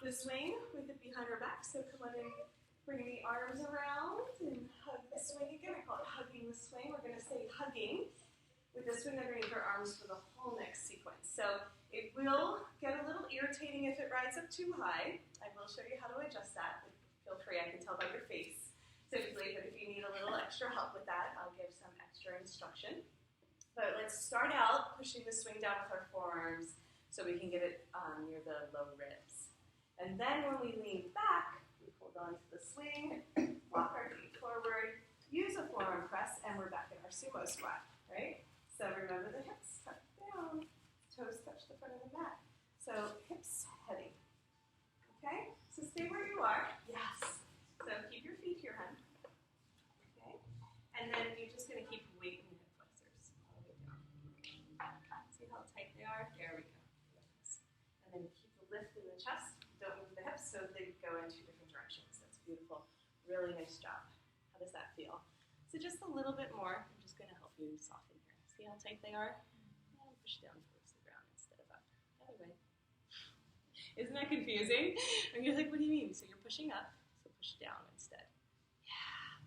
the swing with it behind our back. So come on in, bring the arms around and hug the swing again. I call it hugging the swing. We're going to say hugging with the swing underneath our arms for the whole next sequence. So it will get a little irritating if it rides up too high. I will show you how to adjust that. Feel free, I can tell by your face typically, but if you need a little extra help with that, I'll give some extra instruction. But let's start out pushing the swing down with our forearms so we can get it near the low ribs. And then when we lean back, we hold on to the swing, walk our feet forward, use a forearm press, and we're back in our sumo squat, right? So remember the hips tuck down, toes touch the front of the mat. So hips heavy, okay? So stay where you are, yes. So keep your feet here, hun. Okay? And then you're just going to keep weighting the hip flexors all the way down. See how tight they are? There we go. Yes. And then keep the lift in the chest. Don't move the hips so they go in two different directions. That's beautiful. Really nice job. How does that feel? So just a little bit more. I'm just going to help you soften here. See how tight they are? And push down towards the ground instead of up. The other way. Isn't that confusing? And you're like, what do you mean? So you're pushing up. Push down instead. Yeah.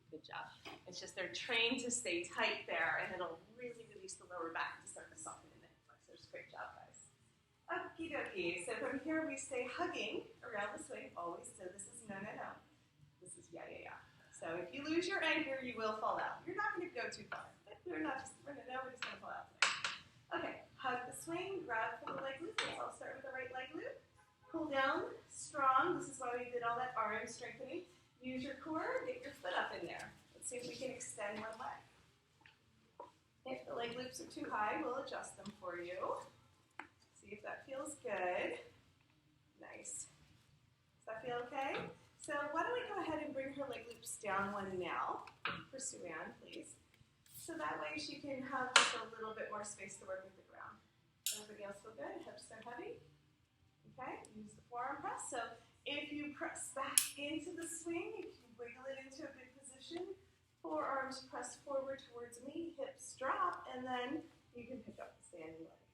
Good job. It's just they're trained to stay tight there, and it'll really release the lower back to start to soften in the hip flexors. Great job, guys. Okie dokie. So from here we stay hugging around the swing always. So this is no, no, no. This is yeah, yeah, yeah. So if you lose your anchor, you will fall out. You're not going to go too far. But we're just going to fall out today. Okay. Hug the swing. Grab for the leg loop. Let's all start with the right leg loop. Pull down, strong. This is why we did all that arm strengthening. Use your core, get your foot up in there. Let's see if we can extend one leg. If the leg loops are too high, we'll adjust them for you. See if that feels good. Nice. Does that feel okay? So why don't we go ahead and bring her leg loops down one now for Sue-Ann, please. So that way she can have just a little bit more space to work with the ground. Everybody else feel good? Hips are heavy? Okay, use the forearm press. So if you press back into the swing, you can wiggle it into a good position. Forearms press forward towards me, hips drop, and then you can pick up the standing leg.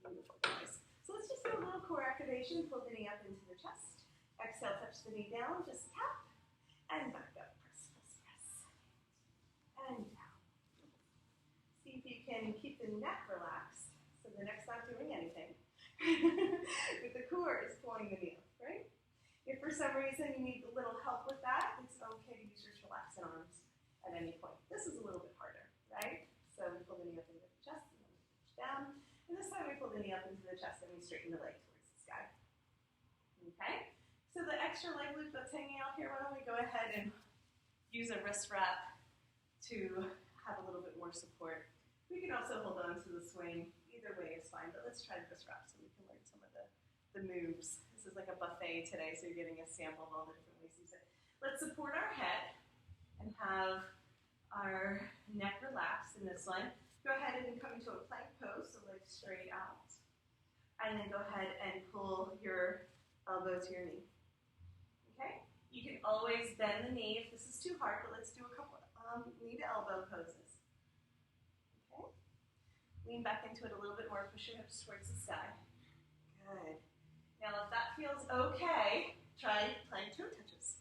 Beautiful, guys. So let's just do a little core activation. Pull the knee up into the chest. Exhale, touch the knee down, just tap, and back up. Press, press, press. And down. See if you can keep the neck relaxed, so the neck's not doing anything. But the core is pulling the knee up, right? If for some reason you need a little help with that, it's okay to use your chillaxin arms at any point. This is a little bit harder, right? So we pull the knee up into the chest and then we push down. And this time we pull the knee up into the chest and we straighten the leg towards the sky. Okay? So the extra leg loop that's hanging out here, why don't we go ahead and use a wrist wrap to have a little bit more support. We can also hold on to the swing. Either way is fine, but let's try the wrist wrap so we can learn some of the moves. This is like a buffet today, so you're getting a sample of all the different ways to use it. Let's support our head and have our neck relaxed in this one. Go ahead and come into a plank pose, so legs straight out. And then go ahead and pull your elbow to your knee. Okay? You can always bend the knee if this is too hard, but let's do a couple knee to elbow poses. Okay? Lean back into it a little bit more, push your hips towards the sky. Good. Now if that feels okay, try plank toe touches.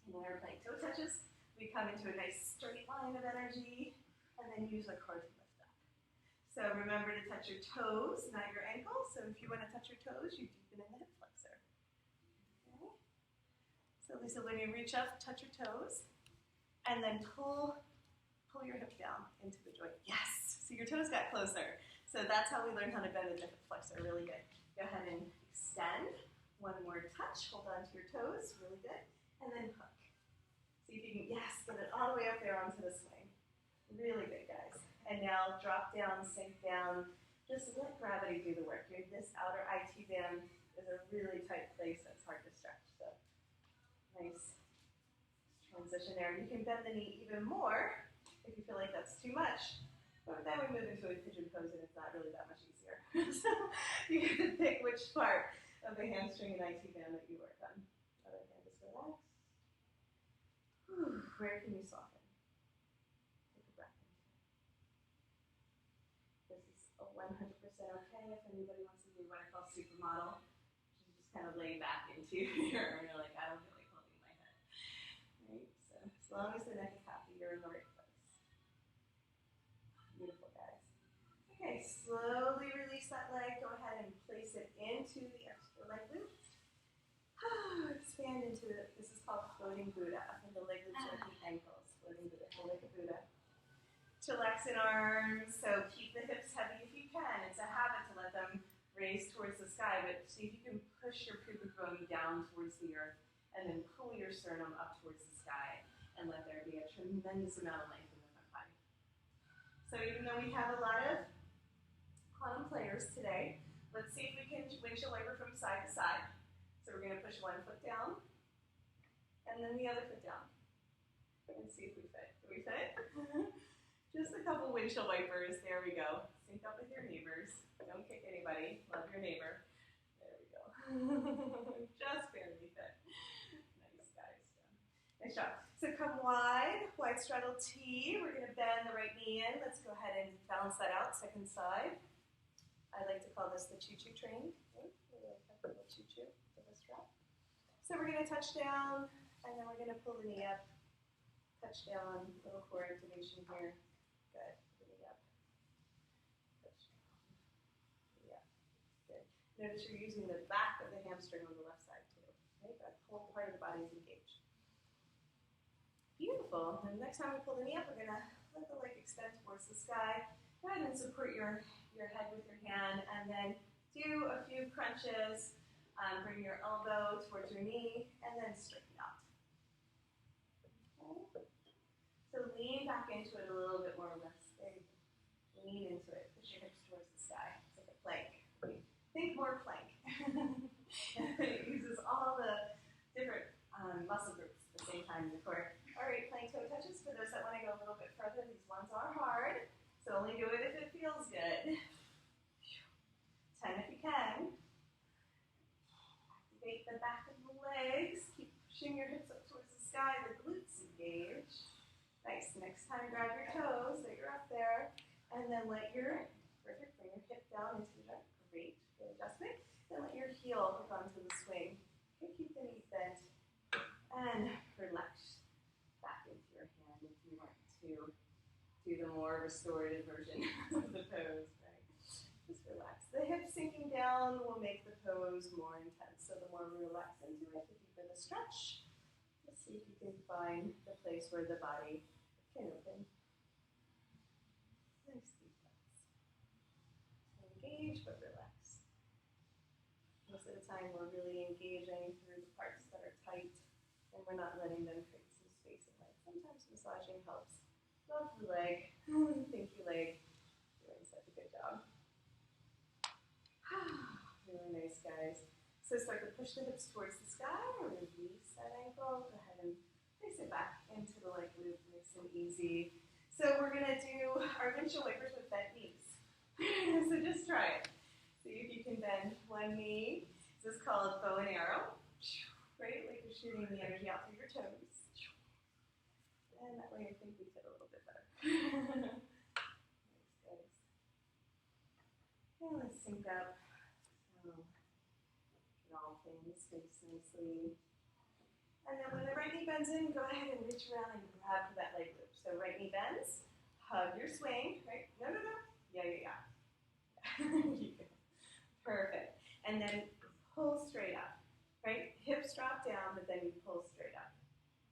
And when our plank toe touches, we come into a nice straight line of energy, and then use our core to lift up. So remember to touch your toes, not your ankles. So if you want to touch your toes, you deepen in the hip flexor. Okay? So Lisa, when you reach up, touch your toes, and then pull your hip down into the joint. Yes! So your toes got closer. So that's how we learn how to bend the hip flexor. Really good. Go ahead and extend. One more touch. Hold on to your toes. Really good. And then hook. See if you can, yes, get it all the way up there onto the swing. Really good, guys. And now drop down, sink down. Just let gravity do the work. This outer IT band is a really tight place that's hard to stretch. So nice transition there. You can bend the knee even more if you feel like that's too much. But then we move into a pigeon pose and it's not really that much easier. So you get to pick which part of the hamstring and IT band that you work on. Other hand, just relax. Whew. Where can you soften? Take a breath into it. This is 100% okay if anybody wants to do what I call supermodel. Just kind of lay back into your, you're like, I don't feel like holding my head. Right? So as long as the neck is happy, you're in the right place. Beautiful, guys. Okay, slowly release that leg. Go ahead and place it into the extra leg loop. Expand into it. This is called floating Buddha. And the leg loops are at the ankles. Floating Buddha, like Buddha. Chillax in arms. So keep the hips heavy if you can. It's a habit to let them raise towards the sky, but see if you can push your pubic bone down towards the earth and then pull your sternum up towards the sky and let there be a tremendous amount of length in the front body. So even though we have a lot of quantum players today, let's see if we can windshield wiper from side to side. So we're going to push one foot down, and then the other foot down. And see if we fit. Do we fit? Just a couple windshield wipers. There we go. Sync up with your neighbors. Don't kick anybody. Love your neighbor. There we go. Just barely fit. Nice, guys. Nice job. So come wide straddle T. We're going to bend the right knee in. Let's go ahead and balance that out. Second side. I like to call this the choo-choo train. Okay? A little choo-choo. So we're going to touch down, and then we're going to pull the knee up, touch down, little core activation here. Good. The knee up. Touch down. Knee up. Good. Notice you're using the back of the hamstring on the left side too. Okay? That whole part of the body is engaged. Beautiful. And next time we pull the knee up, we're going to let the leg extend towards the sky. Go ahead and support your head with your hand, and then do a few crunches. Bring your elbow towards your knee, and then straighten out. Okay. So lean back into it a little bit more or less. There you go. Lean into it. Push your hips towards the sky. It's like a plank. Think more plank. It uses all the different muscle groups at the same time in the core. All right, plank toe touches. For those that want to go a little bit further, these ones are hard. So only do it if it feels good. 10 if you can. Activate the back of the legs. Keep pushing your hips up towards the sky. The glutes engage. Nice. Next time, grab your toes that you're up there, and then let your, perfect, bring your hip down into the jump. Great. Good adjustment. Then let your heel hook onto the swing. Okay, keep the knees bent. And relax back into your hand if you want to do the more restorative version of the pose, right? Just relax. The hips sinking down will make the pose more intense. So the more we relax into it, the deeper the stretch. Let's see if you can find the place where the body can open. Nice deep breaths. Engage but relax. Most of the time we're really engaging through the parts that are tight, and we're not letting them create some space in it. Sometimes massaging helps. Love the leg. Thank you, leg. Doing such a good job. Really nice, guys. So start to push the hips towards the sky, or release that ankle. Go ahead and place it back into the leg loop, nice and easy. So we're going to do our windshield wipers with bent knees. So just try it. See if you can bend one knee. This is called bow and arrow. Right? Like you're shooting the energy out through your toes. And that way I think we fit a little bit better. Nice, guys. And let's sync up. So get all play in the space nicely. And then when the right knee bends in, go ahead and reach around and grab for that leg loop. So right knee bends, hug your swing, right? No. Yeah. You go. Perfect. And then pull straight up, right? Hips drop down, but then you pull straight up.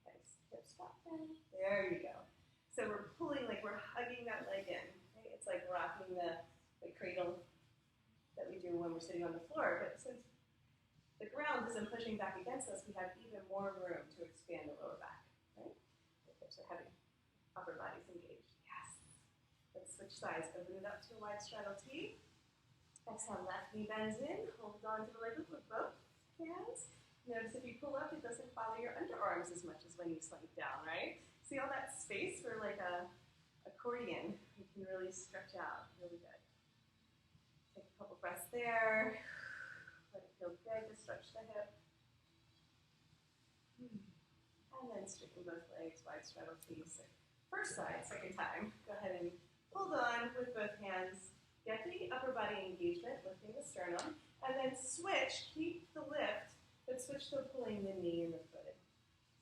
Nice. Hips drop down. There you go. So we're pulling, like we're hugging that leg in, right? It's like rocking the cradle that we do when we're sitting on the floor. But since the ground isn't pushing back against us, we have even more room to expand the lower back, right? The hips are heavy. Upper body's engaged. Yes. Let's switch sides. Open it up to a wide straddle T. Exhale, left knee bends in. Hold on to the leg loop with both hands. Notice if you pull up, it doesn't follow your underarms as much as when you slink down, right? See all that space for like a accordion? You can really stretch out. Really good. Take a couple breaths there. Let it feel good to stretch the hip. And then straighten both legs, wide straddle T. So first side, second time. Go ahead and hold on with both hands. Get the upper body engagement, lifting the sternum. And then switch, keep the lift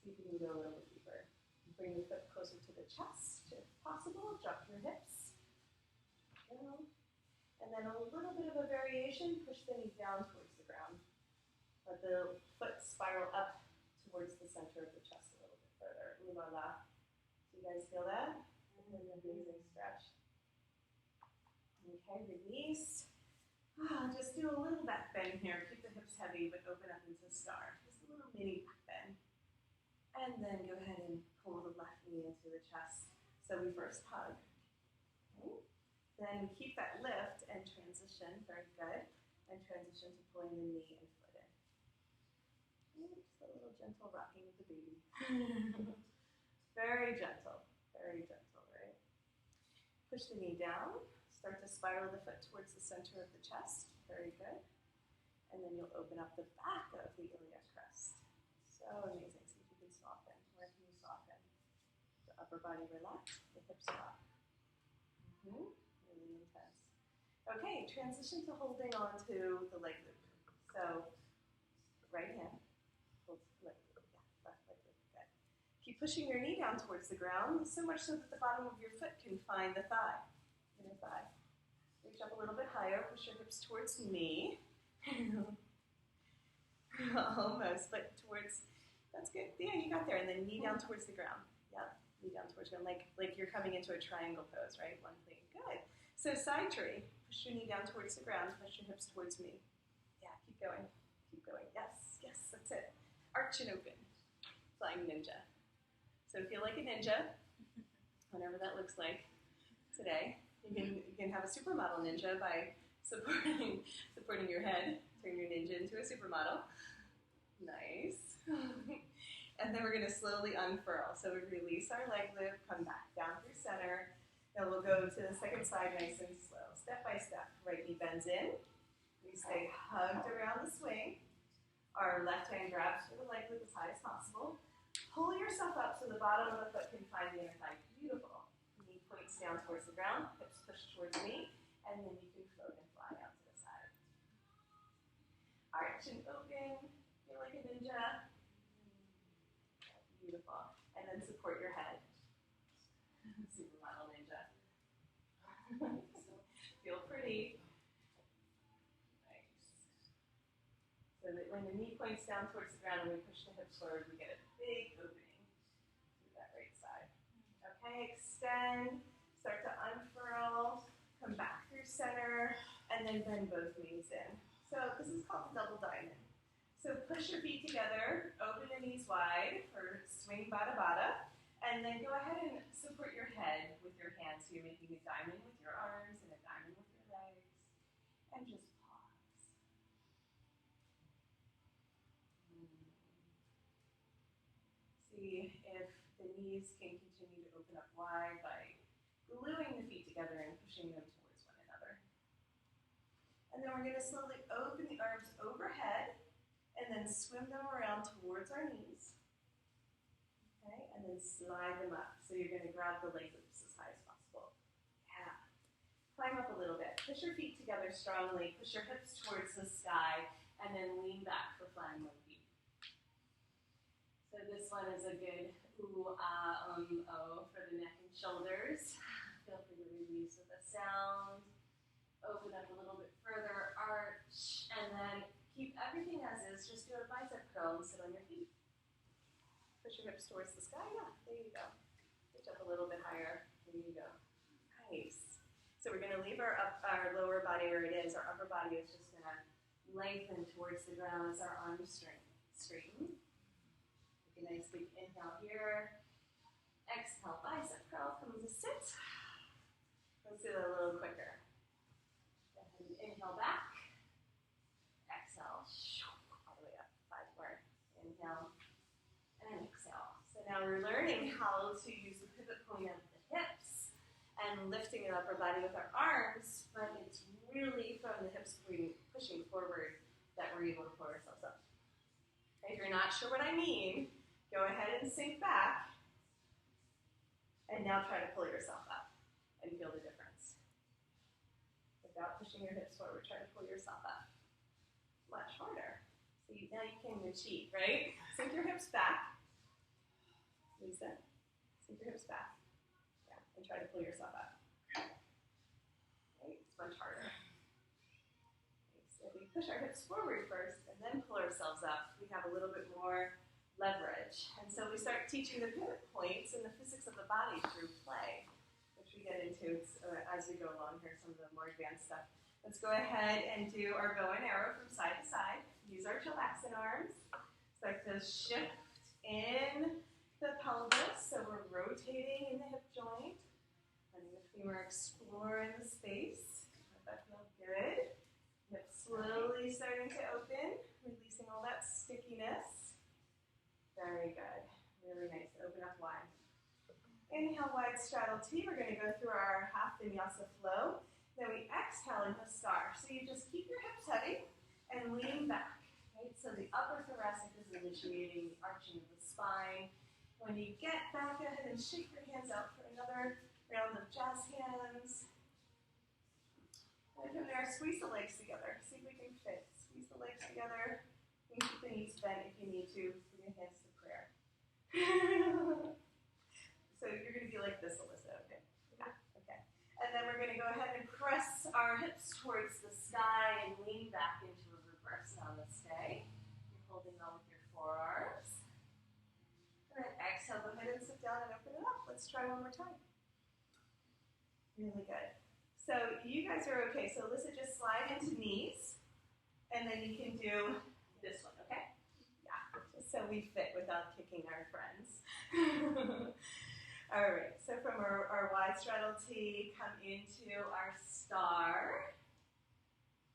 See if you can go a little bit deeper. Bring the foot closer to the chest if possible. Drop your hips. Go. And then a little bit of a variation. Push the knee down towards the ground. Let the foot spiral up towards the center of the chest a little bit further. Ooh la la. Do you guys feel that? Amazing stretch. Okay, release. Just do a little back bend here. Keep the hips heavy, but open up into star. Just a little mini back bend. And then go ahead and pull the left knee into the chest. So we first hug. Okay. Then keep that lift and transition. Very good. And transition to pulling the knee and foot in. And just a little gentle rocking with the baby. Very gentle. Very gentle, right? Push the knee down. Start to spiral the foot towards the center of the chest. Very good. And then you'll open up the back of the iliac crest. So amazing. See if you can soften. Where can you soften? The upper body relax, the hips drop. Really intense. Okay, transition to holding on to the leg loop. So, right hand, hold leg loop. Yeah, left leg loop. Good. Keep pushing your knee down towards the ground, so much so that the bottom of your foot can find the thigh. Inner thigh. Reach up a little bit higher, push your hips towards me. Almost, but towards, that's good. Yeah, you got there. And then knee down towards the ground. Yeah, knee down towards the ground, like you're coming into a triangle pose, right? One thing. Good. So side tree. Push your knee down towards the ground, push your hips towards me. Yeah, keep going. Keep going. Yes, yes, that's it. Arch and open. Flying ninja. So feel like a ninja, whatever that looks like today. You can have a supermodel ninja by supporting your head. Turn your ninja into a supermodel. Nice. And then we're going to slowly unfurl. So we release our leg loop, come back down through center. Then we'll go to the second side nice and slow. Step by step. Right knee bends in. We stay hugged around the swing. Our left hand grabs for the leg loop as high as possible. Pull yourself up so the bottom of the foot can find the inner thigh. Beautiful. Knee points down towards the ground. Hips push towards me. And then you can float and fly out to the side. Arch and open. Feel like a ninja. Beautiful. And then support your head. Supermodel ninja. Feel pretty. Nice. So that when the knee points down towards the ground and we push the hips forward, we get a big opening through that right side. Okay, extend. Start to unfurl. Come back through center. And then bend both knees in. So this is called the double diamond. So push your feet together, open the knees wide for swing bada bada, and then go ahead and support your head with your hands. So you're making a diamond with your arms and a diamond with your legs, and just pause. See if the knees can continue to open up wide by gluing the feet together and pushing them towards one another. And then we're going to slowly open the arms overhead, and then swim them around towards our knees. Okay, and then slide them up. So you're going to grab the leg loops as high as possible. Yeah. Climb up a little bit. Push your feet together strongly. Push your hips towards the sky, and then lean back for flying monkey. So this one is a good ooh, ah, oh for the neck and shoulders. Feel free to release with a sound. Open up a little bit further, arch, and then keep everything as is. Just do a bicep curl and sit on your feet. Push your hips towards the sky. Yeah, there you go. Reach up a little bit higher. There you go. Nice. So we're going to leave our lower body where it is. Our upper body is just going to lengthen towards the ground as our arms straighten. Take a nice big inhale here. Exhale, bicep curl. Come to sit. Let's do that a little quicker. Go ahead and inhale back. Exhale, all the way up, 5 more. Inhale, and exhale. So now we're learning how to use the pivot point of the hips and lifting the upper body with our arms, but it's really from the hips pushing forward that we're able to pull ourselves up. If you're not sure what I mean, go ahead and sink back, and now try to pull yourself up and feel the difference. Without pushing your hips forward, try to pull yourself up. Much harder. So now you can cheat, right? Sink your hips back, Lisa, sink your hips back. Yeah, and try to pull yourself up. Okay, it's much harder. Okay, so if we push our hips forward first and then pull ourselves up, we have a little bit more leverage. And so we start teaching the pivot points and the physics of the body through play, which we get into as we go along here, some of the more advanced stuff. Let's go ahead and do our bow and arrow from side to side. Use our chillaxin arms. Start to shift in the pelvis, so we're rotating in the hip joint. Letting the femur explore in the space. Let that feel good. Hips slowly starting to open, releasing all that stickiness. Very good. Really nice. Open up wide. Inhale, wide straddle T. We're going to go through our half vinyasa flow. Then we exhale into star. So you just keep your hips heavy and lean back. Right? So the upper thoracic is initiating the arching of the spine. When you get back, go ahead and shake your hands out for another round of jazz hands. And from there, squeeze the legs together. See if we can fit. Squeeze the legs together. You can keep the knees bent if you need to. Bring your hands to prayer. So you're going to be like this, Alyssa. Okay. Yeah. Okay. And then we're going to go ahead and press our hips towards the sky and lean back into a reverse namaste. You're holding on with your forearms. And then exhale, go ahead and sit down and open it up. Let's try one more time. Really good. So you guys are okay. So Alyssa, just slide into knees. And then you can do this one, okay? Yeah, just so we fit without kicking our friends. All right, so from our wide straddle T, come into our star.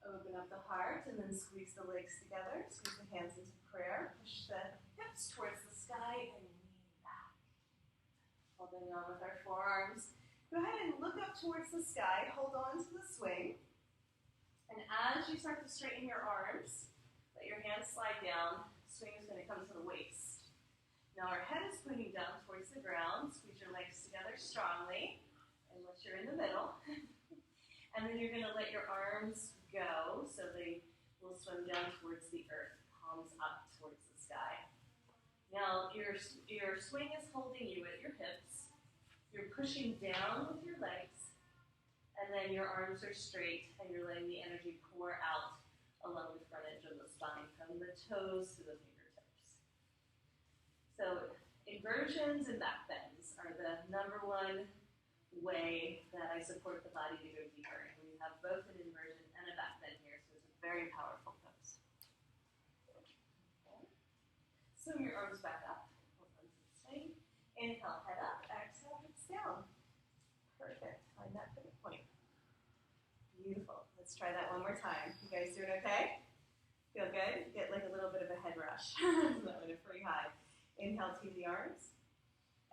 Open up the heart and then squeeze the legs together. Squeeze the hands into prayer. Push the hips towards the sky and lean back. Holding on with our forearms. Go ahead and look up towards the sky. Hold on to the swing. And as you start to straighten your arms, let your hands slide down. Swing is going to come to the waist. Now our head is pointing down towards the ground. Squeeze your legs together strongly, unless you're in the middle. And then you're going to let your arms go, so they will swim down towards the earth, palms up towards the sky. Now your swing is holding you at your hips. You're pushing down with your legs, and then your arms are straight, and you're letting the energy pour out along the front edge of the spine, from the toes to the fingertips. So inversions and backbends are the #1 way that I support the body to go deeper. And we have both an inversion and a backbend here, so it's a very powerful pose. Okay. Swing your arms back up. Hold on to the swing. Inhale, head up. Exhale, hips down. Perfect. Find that pivot point. Beautiful. Let's try that one more time. You guys doing okay? Feel good? Get like a little bit of a head rush. That one a free high. Inhale, tease the arms.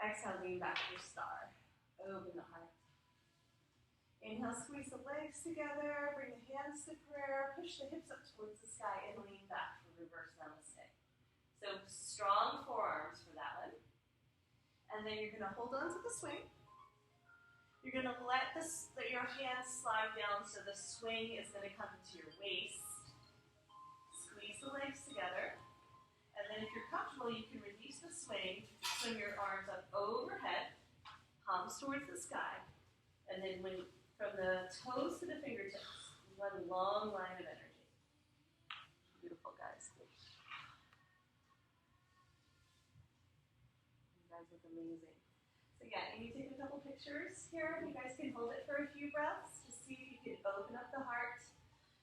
Exhale, lean back your star. Open the heart. Inhale, squeeze the legs together. Bring the hands to prayer. Push the hips up towards the sky and lean back for reverse namaste. So strong forearms for that one. And then you're going to hold on to the swing. You're going to let your hands slide down, so the swing is going to come to your waist. Squeeze the legs together. And then if you're comfortable, you can release the swing, swing your arms up overhead, palms towards the sky. And then from the toes to the fingertips, one long line of energy. Beautiful, guys. You guys look amazing. So yeah, you take a couple pictures here. You guys can hold it for a few breaths to see if you can open up the heart,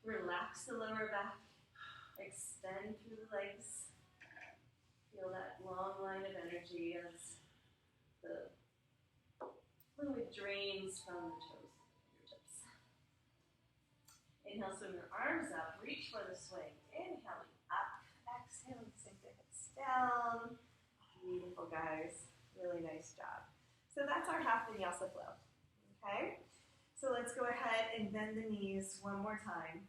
relax the lower back, extend through the legs. Feel that long line of energy as the fluid drains from the toes to the fingertips. Inhale, swing your arms up, reach for the swing. Inhaling up, exhaling, sink the hips down. Beautiful, guys. Really nice job. So that's our half vinyasa flow. Okay? So let's go ahead and bend the knees one more time.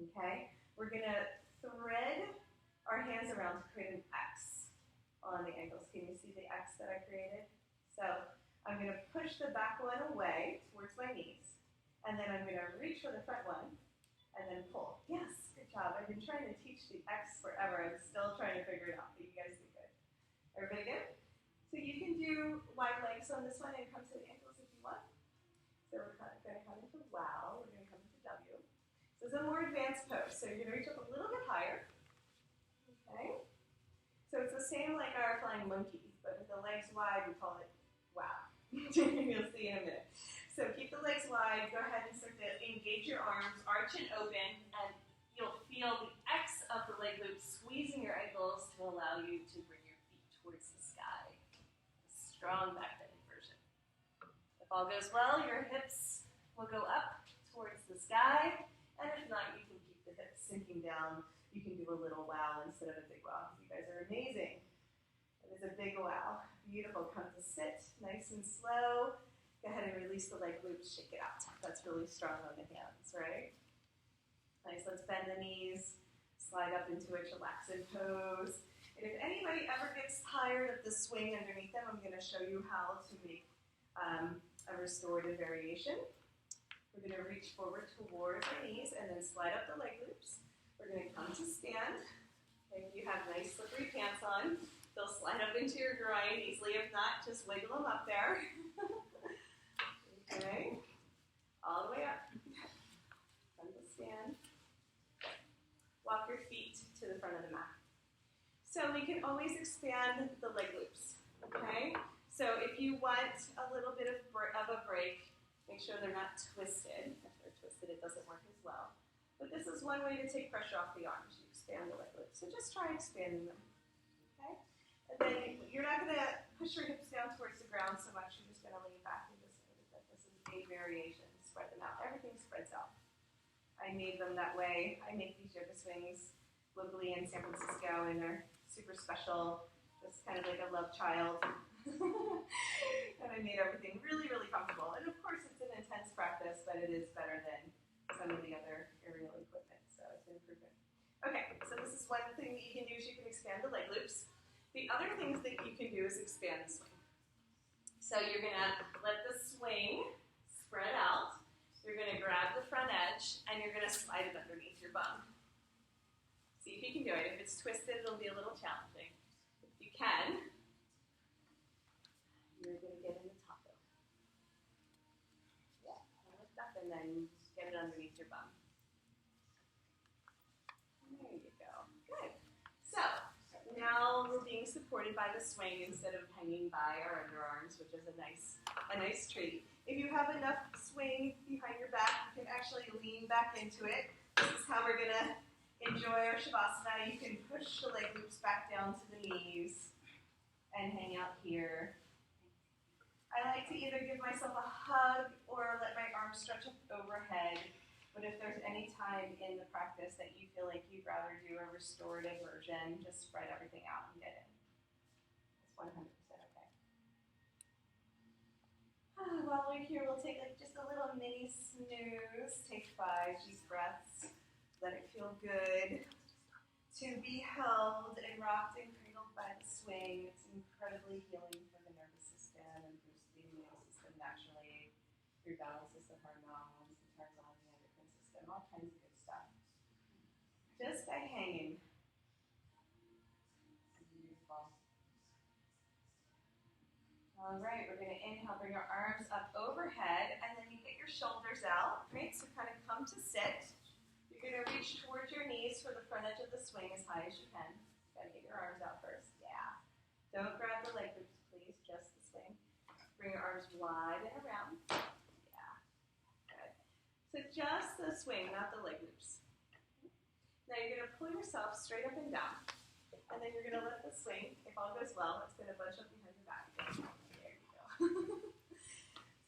Okay? We're going to thread our hands around to create an X on the ankles. Can you see the X that I created? So I'm going to push the back one away towards my knees, and then I'm going to reach for the front one, and then pull. Yes, good job. I've been trying to teach the X forever. I'm still trying to figure it out, but you guys did good. Everybody good? So So you can do wide legs on this one and come to the ankles if you want. So we're going to come into wow, we're going to come into W. So it's a more advanced pose. So you're going to reach up a little bit higher. Okay. So it's the same like our flying monkey, but with the legs wide, we call it wow. You'll see in a minute. So keep the legs wide. Go ahead and start to engage your arms, arch and open, and you'll feel the X of the leg loop squeezing your ankles to allow you to bring your feet towards the sky. Strong back bend inversion. If all goes well, your hips will go up towards the sky, and if not, you can keep the hips sinking down. You can do a little wow instead of a big wow. You guys are amazing. It is a big wow. Beautiful. Come to sit, nice and slow. Go ahead and release the leg loops, shake it out. That's really strong on the hands, right? Nice, let's bend the knees, slide up into a chillaxin pose. And if anybody ever gets tired of the swing underneath them, I'm going to show you how to make a restorative variation. We're going to reach forward towards our knees and then slide up the leg loops. We're going to come to stand. Okay, if you have nice slippery pants on, they'll slide up into your groin easily. If not, just wiggle them up there. Okay, all the way up. Come to stand. Walk your feet to the front of the mat. So we can always expand the leg loops, okay? So if you want a little bit of a break, make sure they're not twisted. If they're twisted, it doesn't work as well. But this is one way to take pressure off the arms. You expand the leg loops. So just try expanding them, okay? And then you're not going to push your hips down towards the ground so much. You're just going to lean back and just notice that this is a variation. Spread them out. Everything spreads out. I made them that way. I make these yoga swings locally in San Francisco, and they're super special, just kind of like a love child. And I made everything really, really comfortable. And of course, it's an intense practice, but it is better than some of the other aerial equipment, so it's an improvement. Okay, so this is one thing that you can do is you can expand the leg loops. The other things that you can do is expand the swing. So you're going to let the swing spread out. You're going to grab the front edge, and you're going to slide it underneath your bum. See if you can do it. If it's twisted, it'll be a little challenging. If you can, you're going to get in the top of it. Yeah, lift up, and then get it underneath your bum. There you go. Good. So now we're being supported by the swing instead of hanging by our underarms, which is a nice treat. If you have enough swing behind your back, you can actually lean back into it. This is how we're going to enjoy our Shavasana. You can push the leg loops back down to the knees and hang out here. I like to either give myself a hug or let my arms stretch up overhead. But if there's any time in the practice that you feel like you'd rather do a restorative version, just spread everything out and get in. It's 100% okay. While we're here, we'll take like just a little mini snooze. Take 5 deep breaths. Let it feel good to be held and rocked and cradled by the swing. It's incredibly healing for the nervous system and boosts the immune system naturally. Your bowel system hormones, it turns on the endocrine system, all kinds of good stuff. Just by hanging. Beautiful. All right, we're going to inhale, bring our arms up overhead, and then you get your shoulders out, right? So kind of come to sit. You're going to reach towards your knees for the front edge of the swing as high as you can. You got to get your arms out first. Yeah. Don't grab the leg loops, please, just the swing. Bring your arms wide and around. Yeah. Good. So just the swing, not the leg loops. Now you're going to pull yourself straight up and down. And then you're going to let the swing, if all goes well, it's going to bunch up behind your back. There you go.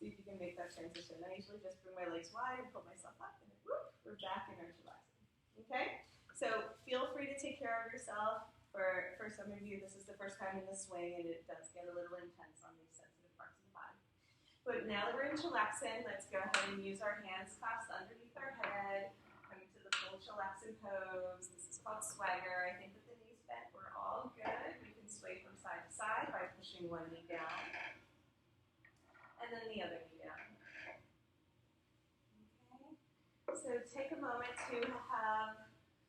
See if you can make that transition. I usually just bring my legs wide and pull myself up, and then whoop, we're back in our chillaxin. Okay? So feel free to take care of yourself. For some of you, this is the first time in the swing, and it does get a little intense on these sensitive parts of the body. But now that we're in chillaxin, let's go ahead and use our hands clasped underneath our head, coming to the full chillaxin pose. This is called swagger. I think with the knees bent, we're all good. We can sway from side to side by pushing one knee down, and then the other knee down. Okay. So take a moment to have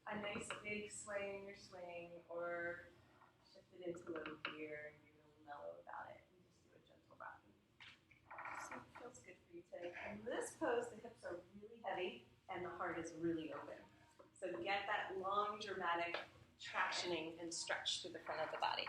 a nice big sway in your swing, or shift it into low gear and be a little mellow about it. today. In this pose, the hips are really heavy and the heart is really open. So get that long, dramatic tractioning and stretch through the front of the body.